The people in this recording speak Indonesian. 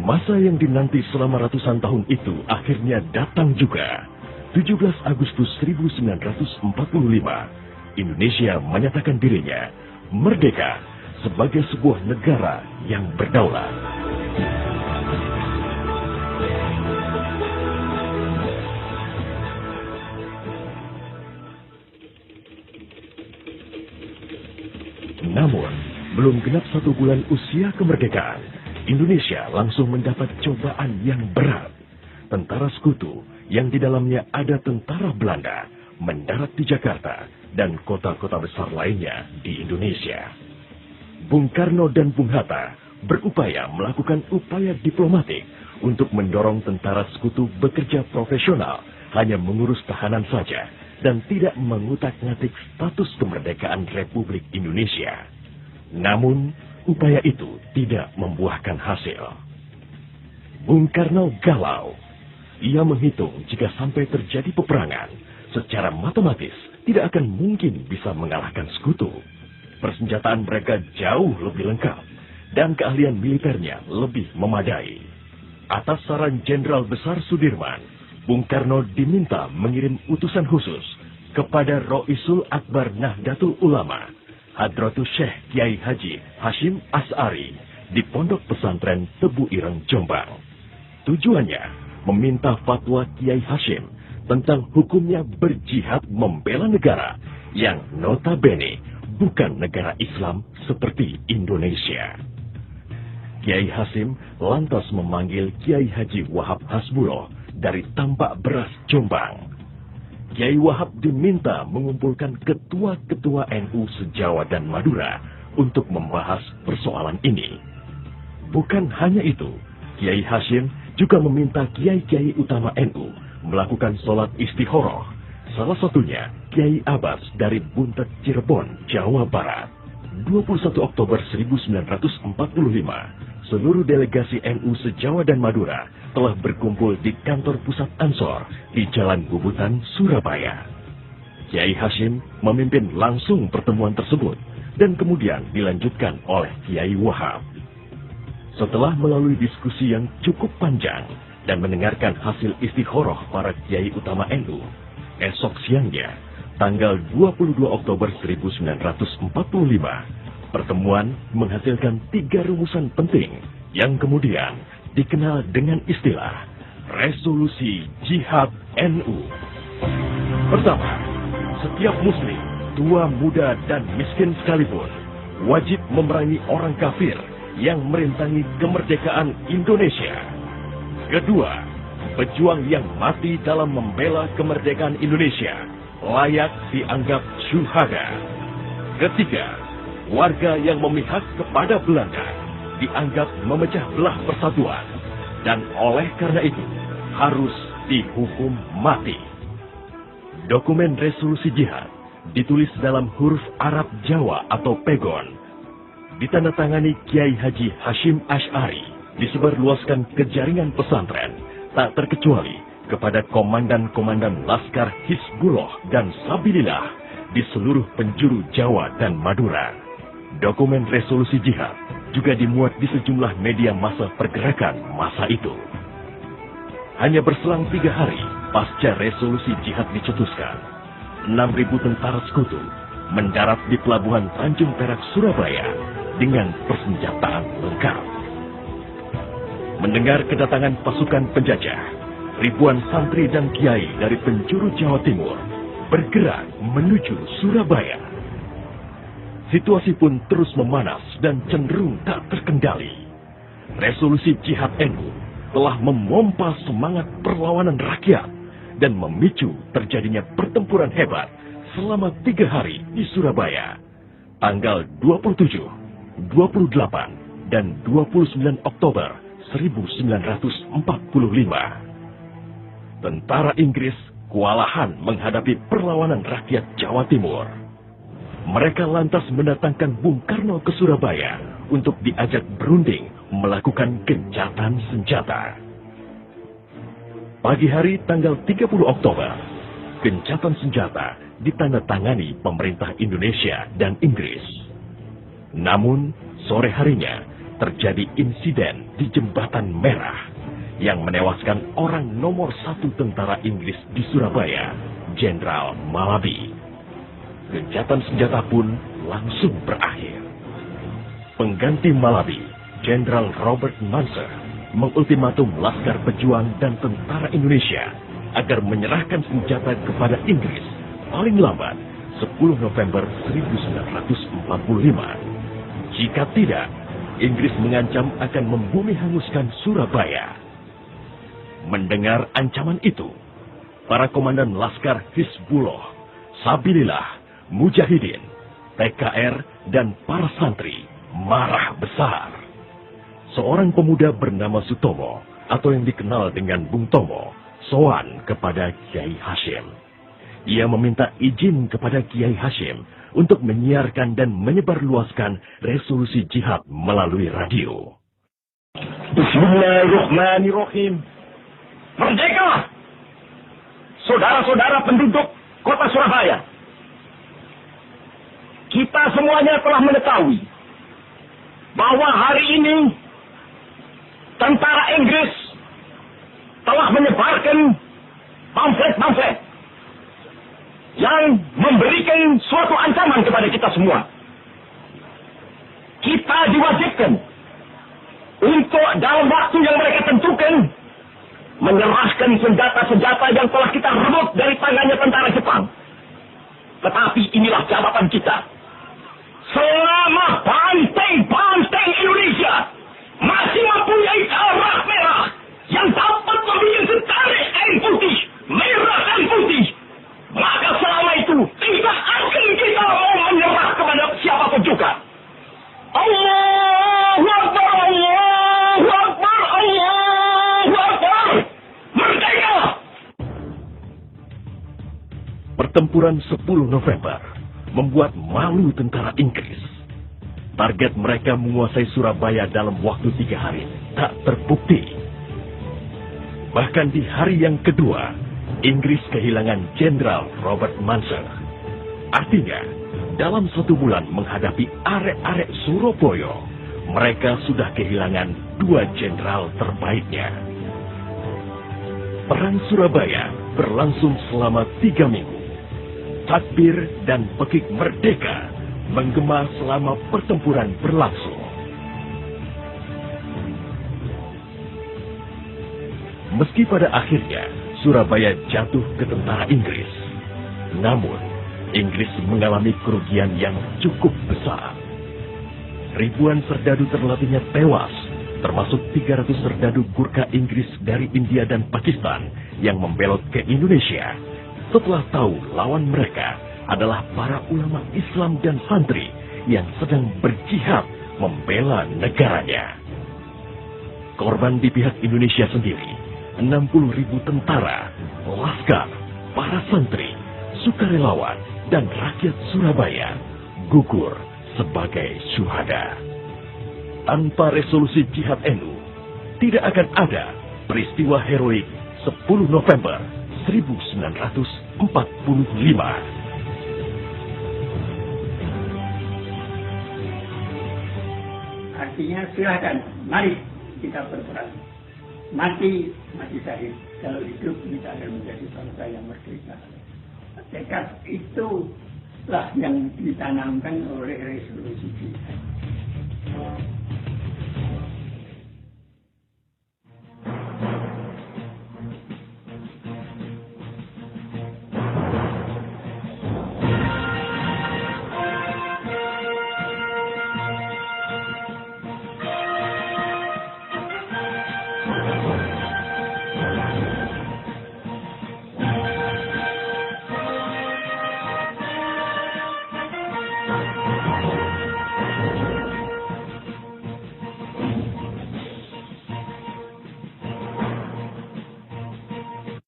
Masa yang dinanti selama ratusan tahun itu akhirnya datang juga. 17 Agustus 1945, Indonesia menyatakan dirinya merdeka sebagai sebuah negara yang berdaulat. Namun, belum genap 1 bulan usia kemerdekaan, Indonesia langsung mendapat cobaan yang berat. Tentara sekutu yang di dalamnya ada tentara Belanda mendarat di Jakarta dan kota-kota besar lainnya di Indonesia. Bung Karno dan Bung Hatta berupaya melakukan upaya diplomatik untuk mendorong tentara sekutu bekerja profesional, hanya mengurus tahanan saja dan tidak mengutak-ngatik status kemerdekaan Republik Indonesia. Namun, upaya itu tidak membuahkan hasil. Bung Karno galau. Ia menghitung jika sampai terjadi peperangan, secara matematis tidak akan mungkin bisa mengalahkan sekutu. Persenjataan mereka jauh lebih lengkap dan keahlian militernya lebih memadai. Atas saran Jenderal Besar Sudirman, Bung Karno diminta mengirim utusan khusus kepada Roisul Akbar Nahdlatul Ulama, Hadratus Syekh Kiai Haji Hashim Asy'ari di Pondok Pesantren Tebu Ireng, Jombang. Tujuannya meminta fatwa Kiai Hashim tentang hukumnya berjihad membela negara yang notabene bukan negara Islam seperti Indonesia. Kiai Hashim lantas memanggil Kiai Haji Wahab Hasbuloh dari Tambak Beras, Jombang. Kiai Wahab diminta mengumpulkan ketua-ketua NU se-Jawa dan Madura untuk membahas persoalan ini. Bukan hanya itu, Kiai Hashim juga meminta kiai-kiai utama NU melakukan sholat istikharah. Salah satunya Kiai Abbas dari Buntet, Cirebon, Jawa Barat. 21 Oktober 1945, seluruh delegasi NU se-Jawa dan Madura telah berkumpul di kantor pusat Ansor di Jalan Bubutan, Surabaya. Kiai Hashim memimpin langsung pertemuan tersebut dan kemudian dilanjutkan oleh Kiai Wahab. Setelah melalui diskusi yang cukup panjang dan mendengarkan hasil istikharah para kiai utama NU, esok siangnya, tanggal 22 Oktober 1945, pertemuan menghasilkan 3 rumusan penting yang kemudian dikenal dengan istilah Resolusi Jihad NU. Pertama, setiap muslim, tua, muda, dan miskin sekalipun, wajib memerangi orang kafir yang merintangi kemerdekaan Indonesia. Kedua, pejuang yang mati dalam membela kemerdekaan Indonesia layak dianggap syuhada. Ketiga, warga yang memihak kepada Belanda dianggap memecah belah persatuan dan oleh karena itu harus dihukum mati. Dokumen resolusi jihad ditulis dalam huruf Arab Jawa atau pegon, ditandatangani Kiai Haji Hashim Asy'ari, disebarluaskan ke jaringan pesantren, tak terkecuali kepada komandan-komandan Laskar Hizbullah dan Sabilillah di seluruh penjuru Jawa dan Madura. Dokumen resolusi jihad juga dimuat di sejumlah media massa pergerakan masa itu. Hanya berselang 3 hari pasca resolusi jihad dicetuskan, 6.000 tentara sekutu mendarat di pelabuhan Tanjung Perak, Surabaya dengan persenjataan lengkap. Mendengar kedatangan pasukan penjajah, ribuan santri dan kiai dari penjuru Jawa Timur bergerak menuju Surabaya. Situasi pun terus memanas dan cenderung tak terkendali. Resolusi Jihad NU telah memompa semangat perlawanan rakyat dan memicu terjadinya pertempuran hebat selama 3 hari di Surabaya, tanggal 27, 28, dan 29 Oktober 1945. Tentara Inggris kewalahan menghadapi perlawanan rakyat Jawa Timur. Mereka lantas mendatangkan Bung Karno ke Surabaya untuk diajak berunding melakukan gencatan senjata. Pagi hari tanggal 30 Oktober, gencatan senjata ditandatangani pemerintah Indonesia dan Inggris. Namun, sore harinya, terjadi insiden di Jembatan Merah yang menewaskan orang nomor 1 tentara Inggris di Surabaya, Jenderal Malabi. Gencatan senjata pun langsung berakhir. Pengganti Malabi, Jenderal Robert Munser, mengultimatum Laskar Pejuang dan tentara Indonesia agar menyerahkan senjata kepada Inggris paling lambat 10 November 1945. Jika tidak, Inggris mengancam akan membumi hanguskan Surabaya. Mendengar ancaman itu, para komandan Laskar Hizbullah, Sabilillah, Mujahidin, TKR, dan para santri marah besar. Seorang pemuda bernama Sutomo, atau yang dikenal dengan Bung Tomo, sowan kepada Kiai Hashim. Ia meminta izin kepada Kiai Hashim untuk menyiarkan dan menyebarluaskan resolusi jihad melalui radio. Bismillahirrahmanirrahim. Merdeka! Saudara-saudara penduduk kota Surabaya. Kita semuanya telah mengetahui bahwa hari ini tentara Inggris telah menyebarkan pamflet-pamflet yang memberikan suatu ancaman kepada kita semua. Kita diwajibkan untuk dalam waktu yang mereka tentukan menyerahkan senjata-senjata yang telah kita rebut dari tangannya tentara Jepang. Tetapi inilah jawaban kita. Selama banteng-banteng Indonesia masih mempunyai darah merah yang dapat membuat setarik air putih, merah dan putih, maka selama itu tidak akan kita mau menyerah kepada siapapun juga. Allahu Akbar, Allahu Akbar, Allahu Akbar. Merdeka! Pertempuran 10 November membuat malu tentara Inggris. Target mereka menguasai Surabaya dalam waktu 3 hari tak terbukti. Bahkan di hari yang kedua, Inggris kehilangan Jenderal Robert Munser. Artinya, dalam 1 bulan menghadapi arek-arek Surabaya, mereka sudah kehilangan 2 jenderal terbaiknya. Perang Surabaya berlangsung selama 3 minggu. Takbir dan pekik merdeka menggema selama pertempuran berlangsung. Meski pada akhirnya Surabaya jatuh ke tentara Inggris, namun Inggris mengalami kerugian yang cukup besar. Ribuan serdadu terlatihnya tewas, termasuk 300 serdadu Gurkha Inggris dari India dan Pakistan yang membelot ke Indonesia setelah tahu lawan mereka adalah para ulama Islam dan santri yang sedang berjihad membela negaranya. Korban di pihak Indonesia sendiri, 60.000 tentara, laskar, para santri, sukarelawan, dan rakyat Surabaya gugur sebagai syuhada. Tanpa resolusi jihad NU, tidak akan ada peristiwa heroik 10 November 1945. Artinya silahkan, mari kita berperang. Mati syahid. Kalau hidup kita akan menjadi bangsa yang merdeka. Tekad itulah yang ditanamkan oleh resolusi kita.